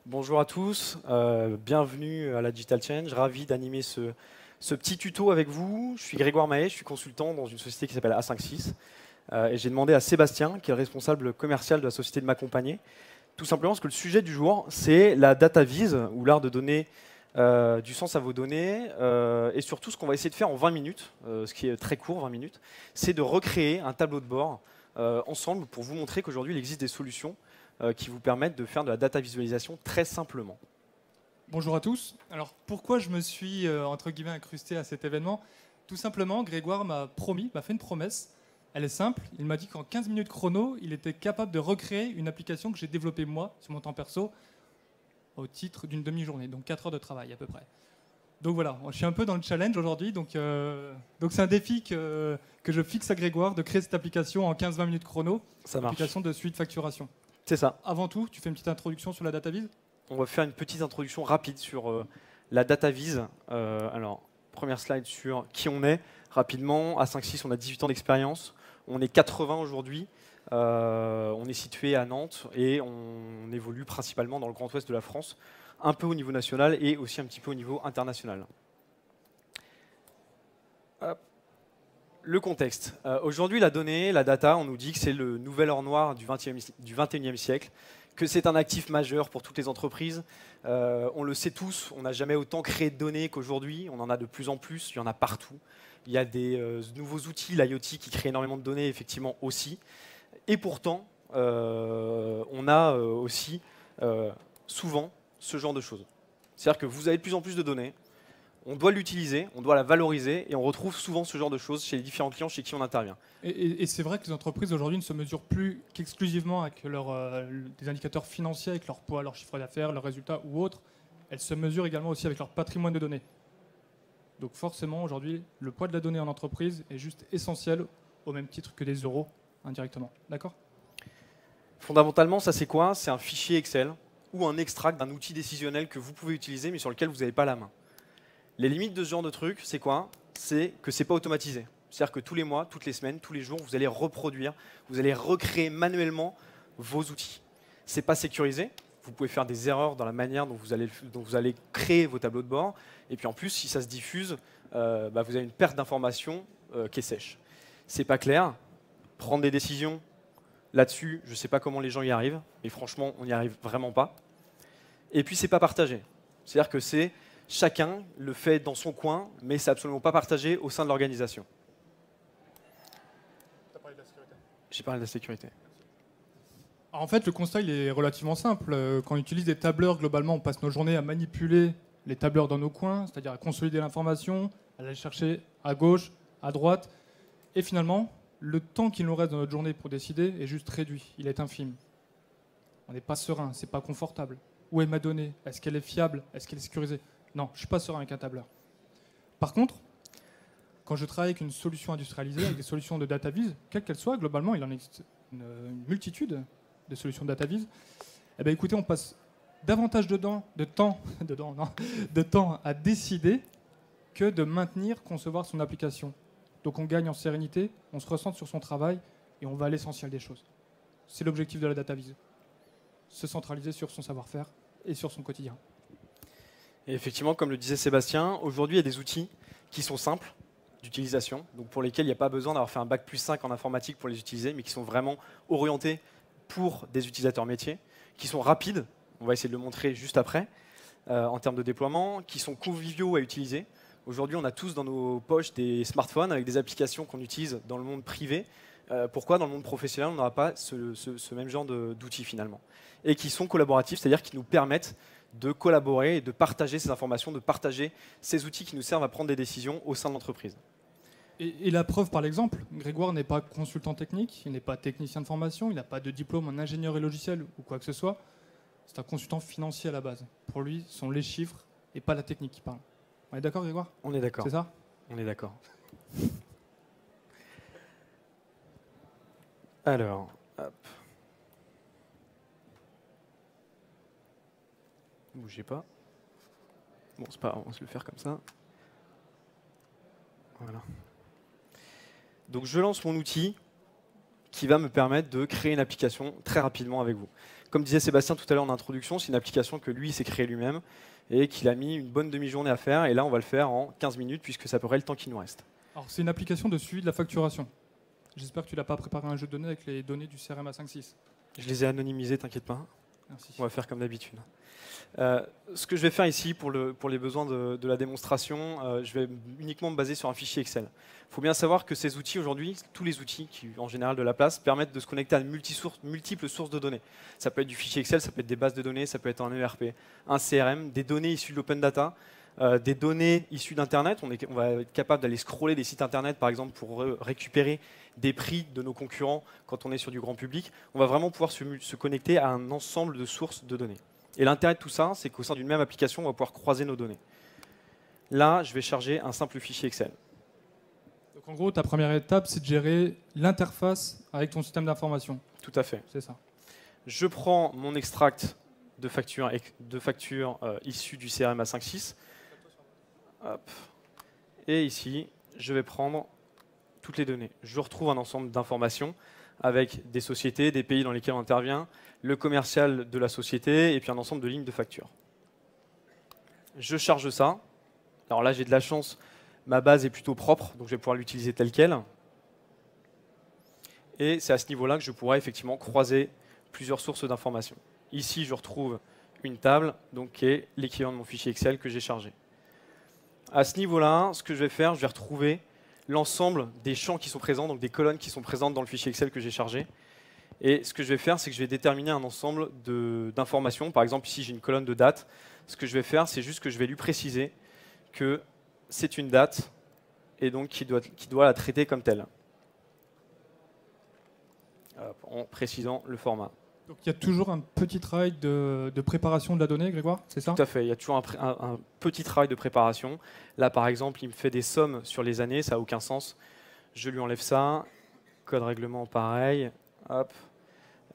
Bonjour à tous, bienvenue à la Digital Change, ravi d'animer ce petit tuto avec vous. Je suis Grégoire Mahé, je suis consultant dans une société qui s'appelle A56 et j'ai demandé à Sébastien, qui est le responsable commercial de la société, de m'accompagner, tout simplement parce que le sujet du jour, c'est la data vise, ou l'art de donner du sens à vos données, et surtout ce qu'on va essayer de faire en 20 minutes, ce qui est très court, 20 minutes, c'est de recréer un tableau de bord ensemble pour vous montrer qu'aujourd'hui il existe des solutions qui vous permettent de faire de la data visualisation très simplement. Bonjour à tous. Alors pourquoi je me suis entre guillemets incrusté à cet événement? Tout simplement, Grégoire m'a fait une promesse. Elle est simple. Il m'a dit qu'en 15 minutes chrono, il était capable de recréer une application que j'ai développée moi sur mon temps perso au titre d'une demi-journée, donc 4 heures de travail à peu près. Donc voilà, je suis un peu dans le challenge aujourd'hui. Donc c'est un défi que je fixe à Grégoire de créer cette application en 15-20 minutes chrono, Ça marche. application de suite facturation. C'est ça. Avant tout, tu fais une petite introduction sur la data vise? On va faire une petite introduction rapide sur la data vise. Alors, première slide sur qui on est. Rapidement, à 5-6, on a 18 ans d'expérience. On est 80 aujourd'hui. On est situé à Nantes et on évolue principalement dans le Grand Ouest de la France, un peu au niveau national et aussi un petit peu au niveau international. Hop. Le contexte. Aujourd'hui, la donnée, la data, on nous dit que c'est le nouvel or noir du 21e siècle, que c'est un actif majeur pour toutes les entreprises. On le sait tous, on n'a jamais autant créé de données qu'aujourd'hui, on en a de plus en plus, il y en a partout. Il y a des nouveaux outils, l'IoT, qui créent énormément de données, effectivement aussi. Et pourtant, on a aussi souvent ce genre de choses. C'est-à-dire que vous avez de plus en plus de données, on doit l'utiliser, on doit la valoriser, et on retrouve souvent ce genre de choses chez les différents clients chez qui on intervient. Et c'est vrai que les entreprises aujourd'hui ne se mesurent plus qu'exclusivement avec des indicateurs financiers, avec leur poids, leur chiffre d'affaires, leurs résultats ou autres. Elles se mesurent également aussi avec leur patrimoine de données. Donc forcément, aujourd'hui, le poids de la donnée en entreprise est juste essentiel, au même titre que des euros indirectement. D'accord? Fondamentalement, ça c'est quoi? C'est un fichier Excel ou un extract d'un outil décisionnel que vous pouvez utiliser, mais sur lequel vous n'avez pas la main. Les limites de ce genre de truc, c'est quoi? C'est que c'est pas automatisé. C'est-à-dire que tous les mois, toutes les semaines, tous les jours, vous allez reproduire, vous allez recréer manuellement vos outils. C'est pas sécurisé. Vous pouvez faire des erreurs dans la manière dont vous allez créer vos tableaux de bord. Et puis en plus, si ça se diffuse, vous avez une perte d'information qui est sèche. C'est pas clair. Prendre des décisions là-dessus, je sais pas comment les gens y arrivent. Et franchement, on n'y arrive vraiment pas. Et puis c'est pas partagé. C'est-à-dire que c'est chacun le fait dans son coin, mais c'est absolument pas partagé au sein de l'organisation. Tu as parlé de la sécurité. J'ai parlé de la sécurité. Alors en fait, le constat il est relativement simple. Quand on utilise des tableurs, globalement, on passe nos journées à manipuler les tableurs dans nos coins, c'est-à-dire à consolider l'information, à aller chercher à gauche, à droite. Et finalement, le temps qu'il nous reste dans notre journée pour décider est juste réduit. Il est infime. On n'est pas serein, c'est pas confortable. Où est ma donnée? Est-ce qu'elle est fiable? Est-ce qu'elle est sécurisée? Non, je ne suis pas serein avec un tableur. Par contre, quand je travaille avec une solution industrialisée, avec des solutions de data vise, quelles qu'elles soient, globalement, il en existe une multitude de solutions de data vise. Eh bien, écoutez, on passe davantage de temps à décider que de maintenir, concevoir son application. Donc on gagne en sérénité, on se ressent sur son travail et on va à l'essentiel des choses. C'est l'objectif de la data vise. Se centraliser sur son savoir-faire et sur son quotidien. Et effectivement, comme le disait Sébastien, aujourd'hui, il y a des outils qui sont simples d'utilisation, donc pour lesquels il n'y a pas besoin d'avoir fait un bac+5 en informatique pour les utiliser, mais qui sont vraiment orientés pour des utilisateurs métiers, qui sont rapides, on va essayer de le montrer juste après, en termes de déploiement, qui sont conviviaux à utiliser. Aujourd'hui, on a tous dans nos poches des smartphones avec des applications qu'on utilise dans le monde privé. Pourquoi dans le monde professionnel, on n'aura pas ce même genre d'outils finalement? Et qui sont collaboratifs, c'est-à-dire qui nous permettent de collaborer et de partager ces informations, de partager ces outils qui nous servent à prendre des décisions au sein de l'entreprise. Et la preuve par l'exemple, Grégoire n'est pas consultant technique, il n'est pas technicien de formation, il n'a pas de diplôme en ingénierie logicielle ou quoi que ce soit. C'est un consultant financier à la base. Pour lui, ce sont les chiffres et pas la technique qui parle. On est d'accord, Grégoire? On est d'accord. C'est ça? On est d'accord. Alors, hop. Bougez pas. Bon, c'est pas grave, on va se le faire comme ça. Voilà. Donc je lance mon outil qui va me permettre de créer une application très rapidement avec vous. Comme disait Sébastien tout à l'heure en introduction, c'est une application que lui s'est créée lui-même et qu'il a mis une bonne demi-journée à faire. Et là, on va le faire en 15 minutes puisque c'est à peu près le temps qui nous reste. Alors, c'est une application de suivi de la facturation. J'espère que tu n'as pas préparé un jeu de données avec les données du CRM A56. Je les ai anonymisés, t'inquiète pas. Merci. On va faire comme d'habitude. Ce que je vais faire ici pour les besoins de la démonstration, je vais uniquement me baser sur un fichier Excel. Il faut bien savoir que ces outils aujourd'hui, tous les outils qui en général de la place, permettent de se connecter à multiples sources de données. Ça peut être du fichier Excel, ça peut être des bases de données, ça peut être un ERP, un CRM, des données issues de l'open data, des données issues d'Internet. On va être capable d'aller scroller des sites Internet, par exemple, pour récupérer des prix de nos concurrents quand on est sur du grand public. On va vraiment pouvoir se connecter à un ensemble de sources de données. Et l'intérêt de tout ça, c'est qu'au sein d'une même application, on va pouvoir croiser nos données. Là, je vais charger un simple fichier Excel. Donc en gros, ta première étape, c'est de gérer l'interface avec ton système d'information. Tout à fait. C'est ça. Je prends mon extract de facture issu du CRM A56. Hop. Et ici, je vais prendre toutes les données. Je retrouve un ensemble d'informations avec des sociétés, des pays dans lesquels on intervient, le commercial de la société et puis un ensemble de lignes de facture. Je charge ça. Alors là, j'ai de la chance, ma base est plutôt propre, donc je vais pouvoir l'utiliser telle qu'elle. Et c'est à ce niveau-là que je pourrai effectivement croiser plusieurs sources d'informations. Ici, je retrouve une table, donc qui est l'équivalent de mon fichier Excel que j'ai chargé. À ce niveau-là, ce que je vais faire, je vais retrouver l'ensemble des champs qui sont présents, donc des colonnes qui sont présentes dans le fichier Excel que j'ai chargé. Et ce que je vais faire, c'est que je vais déterminer un ensemble d'informations. Par exemple, ici, j'ai une colonne de date. Ce que je vais faire, c'est juste que je vais lui préciser que c'est une date et donc qu'il doit la traiter comme telle. Hop, en précisant le format. Donc il y a toujours un petit travail de préparation de la donnée, Grégoire, c'est ça? Tout à fait, il y a toujours un petit travail de préparation. Là, par exemple, il me fait des sommes sur les années, ça n'a aucun sens. Je lui enlève ça. Code règlement, pareil. Hop.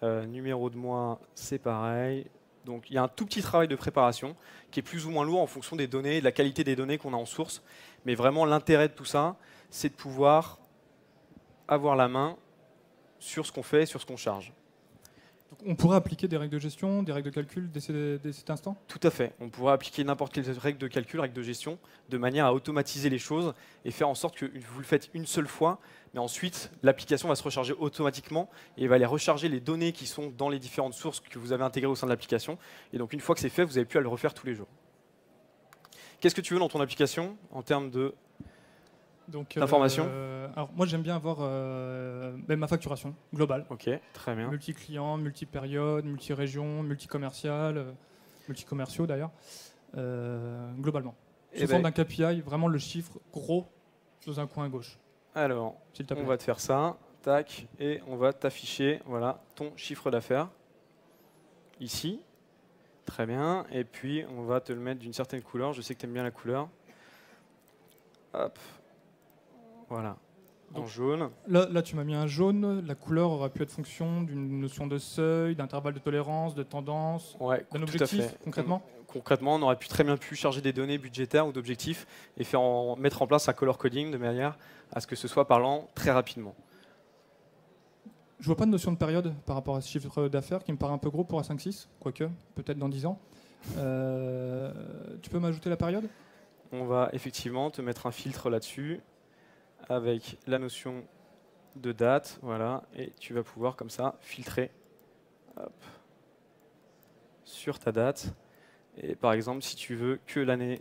Numéro de mois, c'est pareil. Donc il y a un tout petit travail de préparation qui est plus ou moins lourd en fonction des données et de la qualité des données qu'on a en source. Mais vraiment, l'intérêt de tout ça, c'est de pouvoir avoir la main sur ce qu'on fait et sur ce qu'on charge. Donc on pourrait appliquer des règles de gestion, des règles de calcul dès cet instant? Tout à fait. On pourrait appliquer n'importe quelle règle de calcul, règle de gestion, de manière à automatiser les choses et faire en sorte que vous le faites une seule fois, mais ensuite l'application va se recharger automatiquement et va aller recharger les données qui sont dans les différentes sources que vous avez intégrées au sein de l'application. Et donc une fois que c'est fait, vous n'avez plus à le refaire tous les jours. Qu'est-ce que tu veux dans ton application en termes d'information? Alors moi j'aime bien avoir ma facturation globale. Ok, très bien. Multi-client, multi-période, multi-région, multi-commercial, multi-commerciaux d'ailleurs, globalement. Sous forme d'un KPI, vraiment le chiffre gros dans un coin à gauche. Alors, on va te faire ça, tac, et on va t'afficher voilà, ton chiffre d'affaires, ici. Très bien, et puis on va te le mettre d'une certaine couleur, je sais que tu aimes bien la couleur. Hop, voilà, en jaune. Là, tu m'as mis un jaune, la couleur aurait pu être fonction d'une notion de seuil, d'intervalle de tolérance, de tendance, ouais, d'un objectif, concrètement. Concrètement, on aurait très bien pu charger des données budgétaires ou d'objectifs et mettre en place un color coding de manière à ce que ce soit parlant très rapidement. Je vois pas de notion de période par rapport à ce chiffre d'affaires qui me paraît un peu gros pour A5.6, quoique, peut-être dans 10 ans. Tu peux m'ajouter la période? On va effectivement te mettre un filtre là-dessus avec la notion de date, voilà, et tu vas pouvoir comme ça filtrer hop, sur ta date. Et par exemple, si tu veux que l'année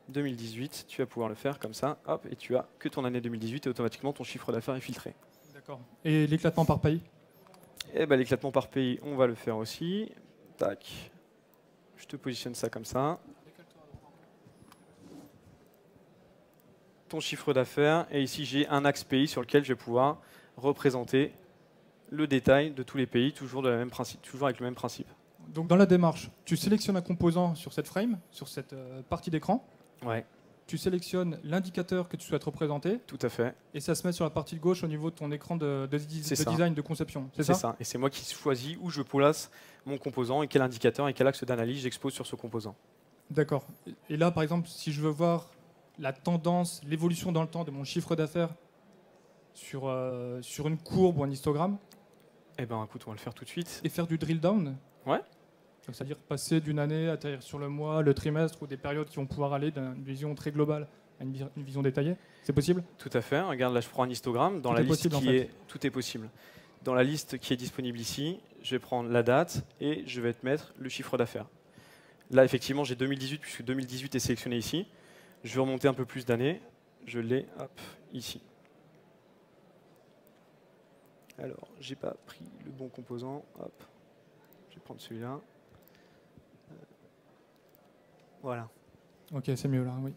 2018, tu vas pouvoir le faire comme ça, hop, et tu as que ton année 2018 et automatiquement ton chiffre d'affaires est filtré. D'accord. Et l'éclatement par pays? Et ben, l'éclatement par pays, on va le faire aussi. Tac. Je te positionne ça comme ça. Ton chiffre d'affaires, et ici j'ai un axe pays sur lequel je vais pouvoir représenter le détail de tous les pays, toujours avec le même principe. Donc dans la démarche, tu sélectionnes un composant sur cette frame, sur cette partie d'écran. Ouais. Tu sélectionnes l'indicateur que tu souhaites représenter. Tout à fait. Et ça se met sur la partie de gauche au niveau de ton écran de design, de conception. C'est ça. Et c'est moi qui choisis où je place mon composant et quel indicateur et quel axe d'analyse j'expose sur ce composant. D'accord. Et là, par exemple, si je veux voir la tendance, l'évolution dans le temps de mon chiffre d'affaires sur une courbe ou un histogramme Eh ben, écoute, on va le faire tout de suite. et faire du drill down. Ouais. Donc, c'est-à-dire passer d'une année, atterrir sur le mois, le trimestre ou des périodes qui vont pouvoir aller d'une vision très globale à une vision détaillée. C'est possible? Tout à fait. Regarde, là, je prends un histogramme. Dans Tout la est liste possible, en qui fait. est, tout est possible. Dans la liste qui est disponible ici, je vais prendre la date et je vais te mettre le chiffre d'affaires. Là, effectivement, j'ai 2018 puisque 2018 est sélectionné ici. Je vais remonter un peu plus d'années. Je l'ai, hop, ici. Alors, j'ai pas pris le bon composant. Hop, je vais prendre celui-là. Voilà. Ok, c'est mieux là, oui.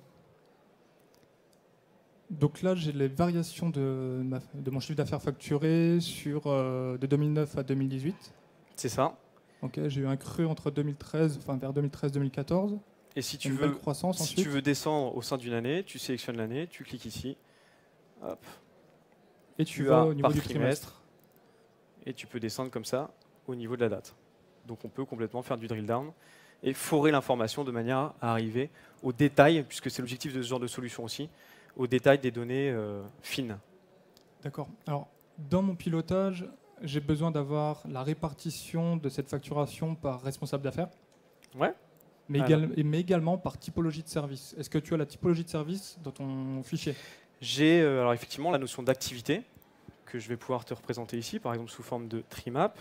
Donc là, j'ai les variations de mon chiffre d'affaires facturé de 2009 à 2018. C'est ça. Ok, j'ai eu un creux entre 2013, enfin vers 2013-2014. Et si tu Une veux, belle croissance si ensuite. tu veux descendre au sein d'une année, tu sélectionnes l'année, tu cliques ici. Hop. Et tu Tu vas as au niveau par du trimestre. trimestre. Et tu peux descendre comme ça au niveau de la date. Donc on peut complètement faire du drill down et forer l'information de manière à arriver au détail, puisque c'est l'objectif de ce genre de solution aussi, au détail des données fines. D'accord. Alors, dans mon pilotage, j'ai besoin d'avoir la répartition de cette facturation par responsable d'affaires, Ouais. mais, Alors. mais également par typologie de service. Est-ce que tu as la typologie de service dans ton fichier? J'ai alors effectivement la notion d'activité que je vais pouvoir te représenter ici, par exemple sous forme de tree map.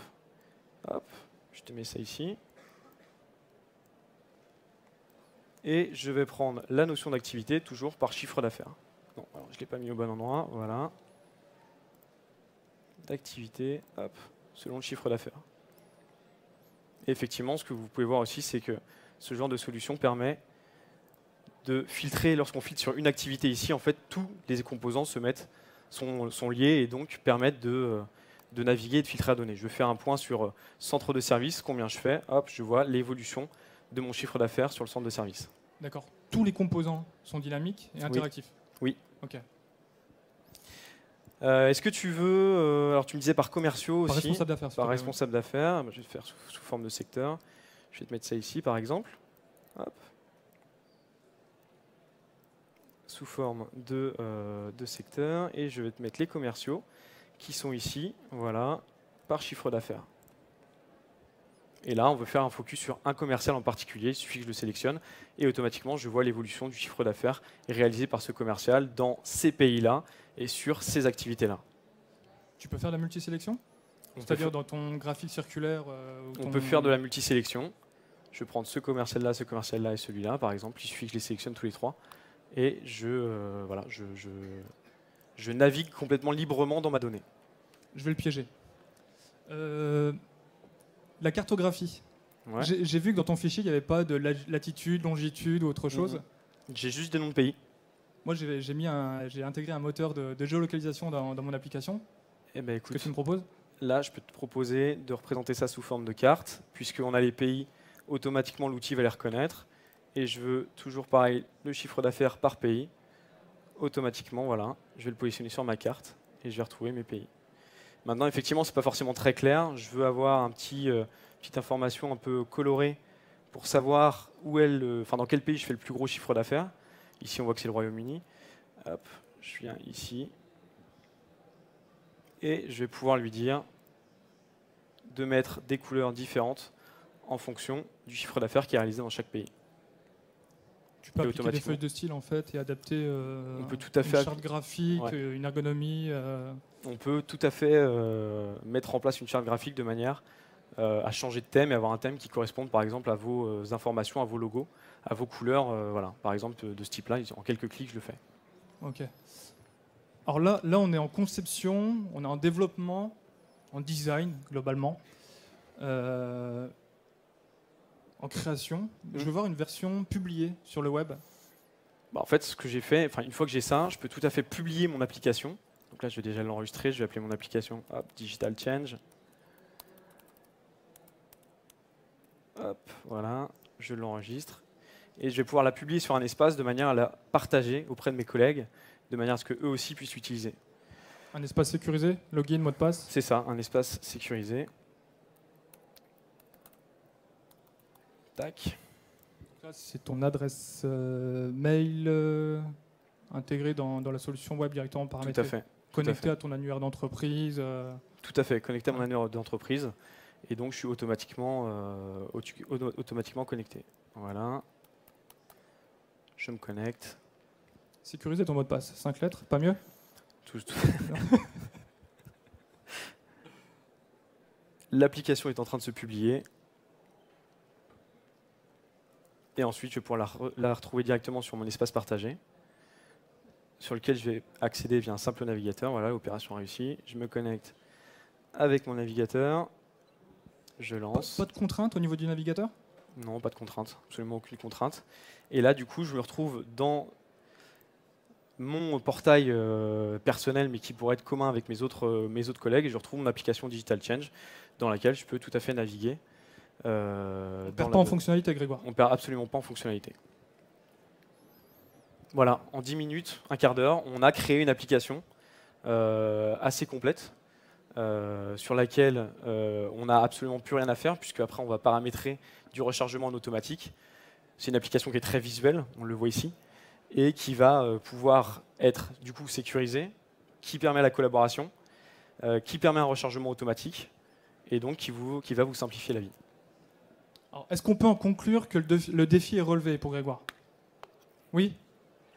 Hop, je te mets ça ici. Et je vais prendre la notion d'activité toujours par chiffre d'affaires. Non, alors je ne l'ai pas mis au bon endroit. Voilà. D'activité, hop, selon le chiffre d'affaires. Et effectivement, ce que vous pouvez voir aussi, c'est que ce genre de solution permet de filtrer, lorsqu'on filtre sur une activité ici, en fait, tous les composants sont liés et donc permettent de naviguer et de filtrer à données. Je vais faire un point sur centre de service, combien je fais, hop, je vois l'évolution de mon chiffre d'affaires sur le centre de service. D'accord. Tous les composants sont dynamiques et interactifs. Oui. Ok. Est-ce que tu veux, alors tu me disais par commerciaux Par aussi, responsable d'affaires. par responsable d'affaires, je vais faire sous forme de secteur. Je vais te mettre ça ici par exemple. Hop. Sous forme de secteur et je vais te mettre les commerciaux qui sont ici, voilà, par chiffre d'affaires. Et là, on veut faire un focus sur un commercial en particulier, il suffit que je le sélectionne et automatiquement, je vois l'évolution du chiffre d'affaires réalisé par ce commercial dans ces pays-là et sur ces activités-là. Tu peux faire de la multisélection? On peut C'est-à-dire dans ton graphique circulaire On peut faire de la multisélection. Je vais prendre ce commercial-là et celui-là, par exemple. Il suffit que je les sélectionne tous les trois. Et voilà, je navigue complètement librement dans ma donnée. Je vais le piéger. La cartographie. Ouais. J'ai vu que dans ton fichier, il n'y avait pas de latitude, longitude ou autre chose. J'ai juste des noms de pays. Moi, j'ai intégré un moteur de géolocalisation dans mon application. Eh ben, Qu'est-ce que écoute, tu me proposes? là, je peux te proposer de représenter ça sous forme de carte, puisqu'on a les pays, automatiquement l'outil va les reconnaître. Et je veux toujours pareil, le chiffre d'affaires par pays. Automatiquement, voilà, je vais le positionner sur ma carte et je vais retrouver mes pays. Maintenant, effectivement, ce n'est pas forcément très clair. Je veux avoir petite information un peu colorée pour savoir dans quel pays je fais le plus gros chiffre d'affaires. Ici, on voit que c'est le Royaume-Uni. Hop, je viens ici. Et je vais pouvoir lui dire de mettre des couleurs différentes en fonction du chiffre d'affaires qui est réalisé dans chaque pays. Tu peux appliquer des feuilles de style en fait et adapter on peut tout à fait une charte graphique, ouais. une ergonomie. On peut tout à fait mettre en place une charte graphique de manière à changer de thème et avoir un thème qui corresponde par exemple à vos informations, à vos logos, à vos couleurs. Voilà. Par exemple de ce type-là, en quelques clics, je le fais. Ok. Alors là, on est en conception, on est en développement, en design globalement, en création. Je veux voir une version publiée sur le web. Bah, en fait, ce que j'ai fait, une fois que j'ai ça, je peux tout à fait publier mon application. Donc là, je vais déjà l'enregistrer. Je vais appeler mon application Digital Change. Hop, voilà, je l'enregistre. Et je vais pouvoir la publier sur un espace de manière à la partager auprès de mes collègues, de manière à ce qu'eux aussi puissent l'utiliser. Un espace sécurisé, login, mot de passe? C'est ça, un espace sécurisé. Tac. C'est ton adresse mail intégrée dans la solution web directement paramétrée. Tout à fait. connecté à ton annuaire d'entreprise. Tout à fait, connecté à mon annuaire d'entreprise. Et donc, je suis automatiquement connecté. Voilà. Je me connecte. Sécuriser ton mot de passe, 5 lettres, pas mieux? L'application est en train de se publier. Et ensuite, je vais pouvoir la retrouver directement sur mon espace partagé, sur lequel je vais accéder via un simple navigateur. Voilà, opération réussie. Je me connecte avec mon navigateur. Je lance. Pas de contrainte au niveau du navigateur? Non, pas de contrainte, absolument aucune contrainte. Et là, du coup, je me retrouve dans mon portail personnel, mais qui pourrait être commun avec mes autres collègues, et je retrouve mon application Digital Change, dans laquelle je peux tout à fait naviguer. On ne perd pas en fonctionnalité, Grégoire? On ne perd absolument pas en fonctionnalité. Voilà, en 10 minutes, un quart d'heure, on a créé une application assez complète, sur laquelle on n'a absolument plus rien à faire, puisque après on va paramétrer du rechargement en automatique. C'est une application qui est très visuelle, on le voit ici, et qui va pouvoir être du coup sécurisée, qui permet la collaboration, qui permet un rechargement automatique, et donc qui va vous simplifier la vie. Est-ce qu'on peut en conclure que le défi est relevé pour Grégoire? Oui?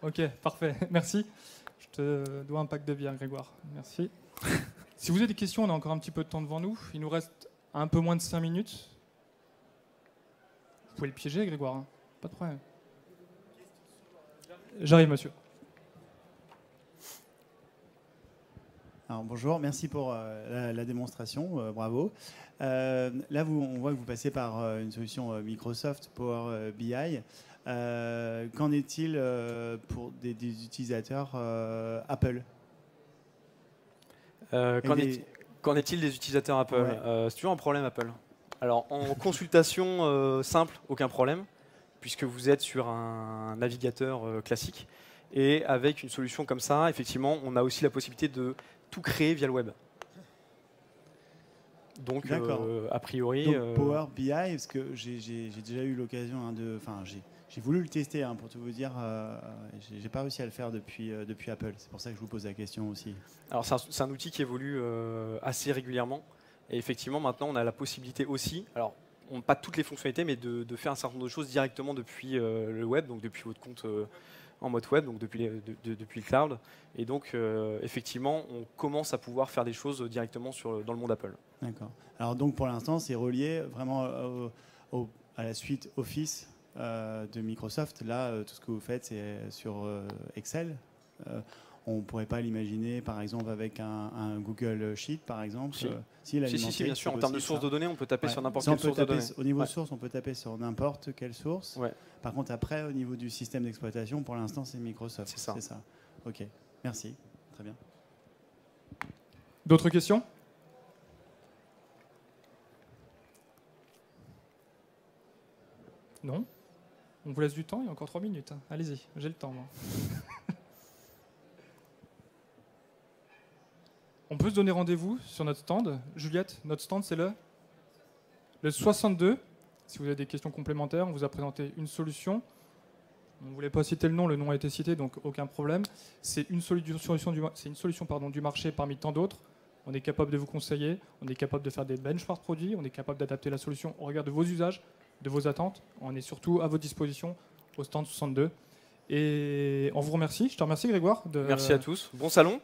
Ok, parfait, merci. Je te dois un pack de bière, Grégoire. Merci. Si vous avez des questions, on a encore un petit peu de temps devant nous. Il nous reste un peu moins de 5 minutes. Vous pouvez le piéger, Grégoire, hein. Pas de problème. J'arrive, monsieur. Alors, bonjour, merci pour la démonstration, bravo. Là, on voit que vous passez par une solution Microsoft Power BI. Qu'en est-il pour des utilisateurs Apple? Qu'en est-il des utilisateurs Apple? C'est toujours un problème, Apple. Alors, en consultation simple, aucun problème, puisque vous êtes sur un navigateur classique. Et avec une solution comme ça, effectivement, on a aussi la possibilité de tout créer via le web. Donc, a priori... Donc, Power BI, parce que j'ai déjà eu l'occasion de... Enfin, j'ai voulu le tester, hein, pour tout vous dire. J'ai pas réussi à le faire depuis Apple. C'est pour ça que je vous pose la question aussi. Alors, c'est un outil qui évolue assez régulièrement. Et effectivement, maintenant, on a la possibilité aussi... Alors, pas toutes les fonctionnalités, mais de faire un certain nombre de choses directement depuis le web, donc depuis votre compte en mode web, donc depuis le cloud. Et donc, effectivement, on commence à pouvoir faire des choses directement dans le monde Apple. D'accord. Alors donc, pour l'instant, c'est relié vraiment à la suite Office de Microsoft. Là, tout ce que vous faites, c'est sur Excel. On ne pourrait pas l'imaginer, par exemple, avec un Google Sheet, par exemple. Si, bien sûr. En termes de sources de données, on peut taper sur n'importe quelle source de données. Au niveau source, on peut taper sur n'importe quelle source. Ouais. Par contre, après, au niveau du système d'exploitation, pour l'instant, c'est Microsoft. C'est ça. OK. Merci. Très bien. D'autres questions? Non? On vous laisse du temps, il y a encore 3 minutes. Allez-y, j'ai le temps, moi. On peut se donner rendez-vous sur notre stand. Juliette, notre stand, c'est le 62. Si vous avez des questions complémentaires, on vous a présenté une solution. On ne voulait pas citer le nom a été cité, donc aucun problème. C'est une solution du marché parmi tant d'autres. On est capable de vous conseiller, on est capable de faire des benchmarks produits, on est capable d'adapter la solution au regard de vos usages, de vos attentes. On est surtout à votre disposition au stand 62. Et on vous remercie. Je te remercie, Grégoire. Merci à tous. Bon salon.